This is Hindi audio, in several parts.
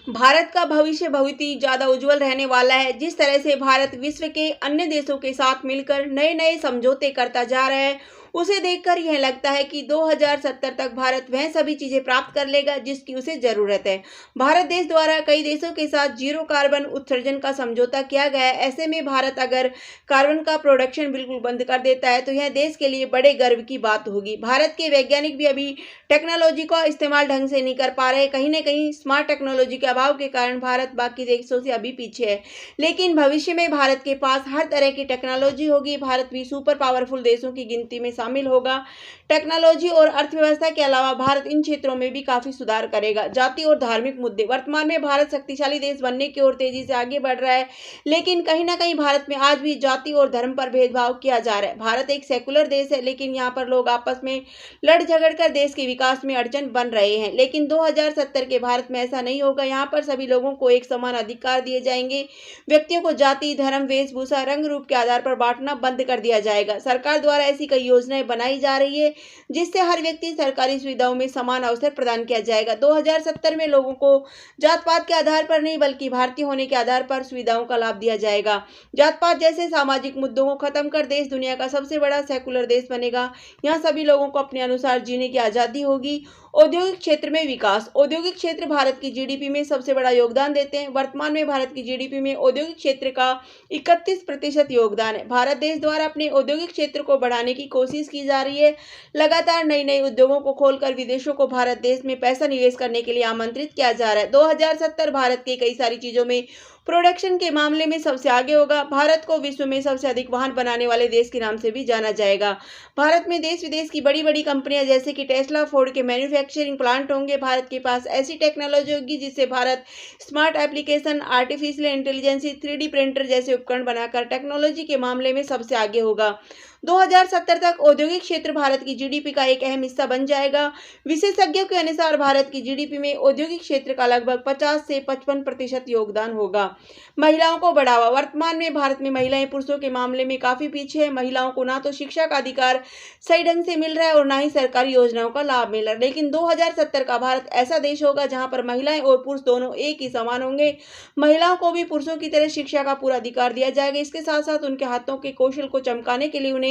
भारत का भविष्य बहुत ही ज़्यादा उज्जवल रहने वाला है। जिस तरह से भारत विश्व के अन्य देशों के साथ मिलकर नए-नए समझौते करता जा रहा है, उसे देखकर यह लगता है कि 2070 तक भारत वह सभी चीज़ें प्राप्त कर लेगा जिसकी उसे ज़रूरत है। भारत देश द्वारा कई देशों के साथ जीरो कार्बन उत्सर्जन का समझौता किया गया है। ऐसे में भारत अगर कार्बन का प्रोडक्शन बिल्कुल बंद कर देता है तो यह देश के लिए बड़े गर्व की बात होगी। भारत के वैज्ञानिक भी अभी टेक्नोलॉजी का इस्तेमाल ढंग से नहीं कर पा रहे। कहीं न कहीं स्मार्ट टेक्नोलॉजी के अभाव के कारण भारत बाकी देशों से अभी पीछे है। लेकिन भविष्य में भारत के पास हर तरह की टेक्नोलॉजी होगी। भारत भी सुपर पावरफुल देशों की गिनती में शामिल होगा। टेक्नोलॉजी और अर्थव्यवस्था के अलावा भारत इन क्षेत्रों में भी काफी सुधार करेगा। जाति और धार्मिक मुद्दे। वर्तमान में भारत शक्तिशाली देश बनने की ओर तेजी से आगे बढ़ रहा है, लेकिन कहीं न कहीं भारत में आज भी जाति और धर्म पर भेदभाव किया जा रहा है। भारत एक सेकुलर देश है, लेकिन यहाँ पर लोग आपस में लड़ झगड़ कर देश के विकास में अड़चन बन रहे हैं। लेकिन 2070 के भारत में ऐसा नहीं होगा। यहाँ पर सभी लोगों को एक समान अधिकार दिए जाएंगे। व्यक्तियों को जाति, धर्म, वेशभूषा, रंग रूप के आधार पर बांटना बंद कर दिया जाएगा। सरकार द्वारा ऐसी कई योजनाएं बनाई जा रही है जिससे हर व्यक्ति सरकारी सुविधाओं में समान अवसर प्रदान किया जाएगा। 2070 में लोगों को जात पात के आधार पर नहीं बल्कि भारतीय होने के आधार पर सुविधाओं का लाभ दिया जाएगा। जात पात जैसे सामाजिक मुद्दों को खत्म कर देश दुनिया का सबसे बड़ा सेकुलर देश बनेगा। यहाँ सभी लोगों को अपने अनुसार जीने की आजादी होगी। औद्योगिक क्षेत्र में विकास। औद्योगिक क्षेत्र भारत की जीडीपी में सबसे बड़ा योगदान देते हैं। वर्तमान में भारत की जीडीपी में औद्योगिक क्षेत्र का 31% योगदान है। भारत देश द्वारा अपने औद्योगिक क्षेत्र को बढ़ाने की कोशिश की जा रही है। लगातार नए उद्योगों को खोलकर विदेशों को भारत देश में पैसा निवेश करने के लिए आमंत्रित किया जा रहा है। 2070 भारत की कई सारी चीजों में प्रोडक्शन के मामले में सबसे आगे होगा। भारत को विश्व में सबसे अधिक वाहन बनाने वाले देश के नाम से भी जाना जाएगा। भारत में देश विदेश की बड़ी कंपनियां जैसे कि टेस्ला, फोर्ड के मैन्युफैक्चरिंग प्लांट होंगे। भारत के पास ऐसी टेक्नोलॉजी होगी जिससे Bharat smart application, artificial intelligence, 3D printer जैसे उपकरण बनाकर टेक्नोलॉजी के मामले में सबसे आगे होगा। 2070 तक औद्योगिक क्षेत्र भारत की जीडीपी का एक अहम हिस्सा बन जाएगा। विशेषज्ञों के अनुसार भारत की जीडीपी में औद्योगिक क्षेत्र का लगभग 50 से 55% योगदान होगा। महिलाओं को बढ़ावा। वर्तमान में भारत में महिलाएं पुरुषों के मामले में काफी पीछे है। महिलाओं को ना तो शिक्षा का अधिकार सही ढंग से मिल रहा है और ना ही सरकारी योजनाओं का लाभ मिल रहा है। लेकिन 2070 का भारत ऐसा देश होगा जहां पर महिलाएं और पुरुष दोनों एक ही समान होंगे। महिलाओं को भी पुरुषों की तरह शिक्षा का पूरा अधिकार दिया जाएगा। इसके साथ साथ उनके हाथों के कौशल को चमकाने के लिए उन्हें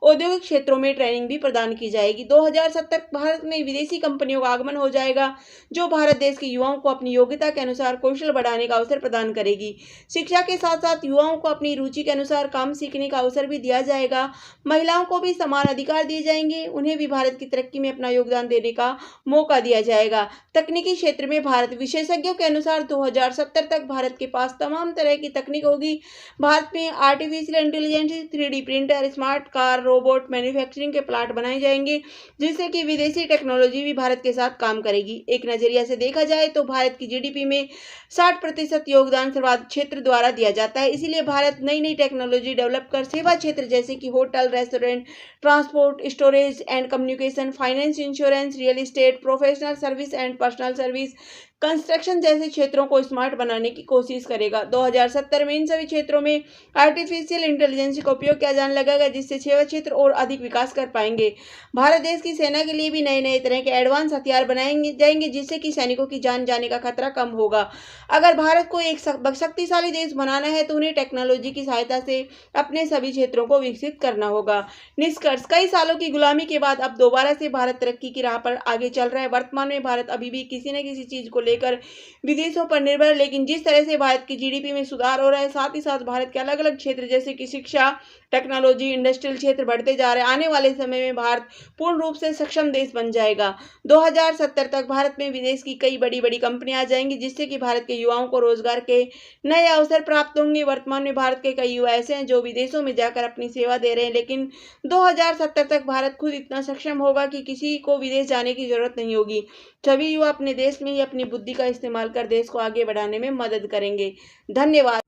औद्योगिक क्षेत्रों में ट्रेनिंग भी प्रदान की जाएगी। 2070 भारत में विदेशी कंपनियों का आगमन हो जाएगा जो भारत देश के युवाओं को अपनी योग्यता के अनुसार कौशल बढ़ाने का अवसर प्रदान करेगी। शिक्षा के साथ साथ युवाओं को अपनी रुचि के अनुसार काम सीखने का अवसर भी दिया जाएगा। महिलाओं को भी समान अधिकार दिए जाएंगे। उन्हें भी भारत की तरक्की में अपना योगदान देने का मौका दिया जाएगा। तकनीकी क्षेत्र में भारत। विशेषज्ञों के अनुसार 2070 तक भारत के पास तमाम तरह की तकनीक होगी। भारत में artificial intelligence, 3D printer, smart car, robot, manufacturing के प्लांट बनाए जाएंगे जिससे कि विदेशी टेक्नोलॉजी भी भारत के साथ काम करेगी। एक नजरिया से देखा जाए तो भारत की जीडीपी में 60% योगदान सेवा क्षेत्र द्वारा दिया जाता है। इसीलिए भारत नई टेक्नोलॉजी डेवलप कर सेवा क्षेत्र जैसे कि hotel, restaurant, transport, storage and communication, finance, insurance, real estate, professional service and personal service, construction जैसे क्षेत्रों को स्मार्ट बनाने की कोशिश करेगा। 2070 में इन सभी क्षेत्रों में आर्टिफिशियल इंटेलिजेंस का उपयोग किया जाने लगेगा जिससे सेवा क्षेत्र और अधिक विकास कर पाएंगे। भारत देश की सेना के लिए भी नए तरह के एडवांस हथियार बनाए जाएंगे जिससे कि सैनिकों की जान जाने का खतरा कम होगा। अगर भारत को एक शक्तिशाली देश बनाना है तो उन्हें टेक्नोलॉजी की सहायता से अपने सभी क्षेत्रों को विकसित करना होगा। निष्कर्ष। कई सालों की गुलामी के बाद अब दोबारा से भारत तरक्की की राह पर आगे चल रहा है। वर्तमान में भारत अभी भी किसी न किसी चीज को लेकर विदेशों पर निर्भर है, लेकिन जिस तरह से भारत की जीडीपी में सुधार हो रहा है, साथ ही साथ भारत के अलग अलग क्षेत्र जैसे कि शिक्षा, टेक्नोलॉजी, इंडस्ट्रियल क्षेत्र बढ़ते जा रहे हैं। आने वाले समय में भारत पूर्ण रूप से सक्षम देश बन जाएगा। 2070 तक भारत में विदेश की कई बड़ी कंपनियां आ जाएंगी जिससे कि भारत के युवाओं को रोजगार के नए अवसर प्राप्त होंगे। वर्तमान में भारत के कई युवा ऐसे हैं जो विदेशों में जाकर अपनी सेवा दे रहे हैं, लेकिन 2070 तक भारत खुद इतना सक्षम होगा कि किसी को विदेश जाने की जरूरत नहीं होगी। सभी युवा अपने देश में ही अपनी बुद्धि का इस्तेमाल कर देश को आगे बढ़ाने में मदद करेंगे। धन्यवाद।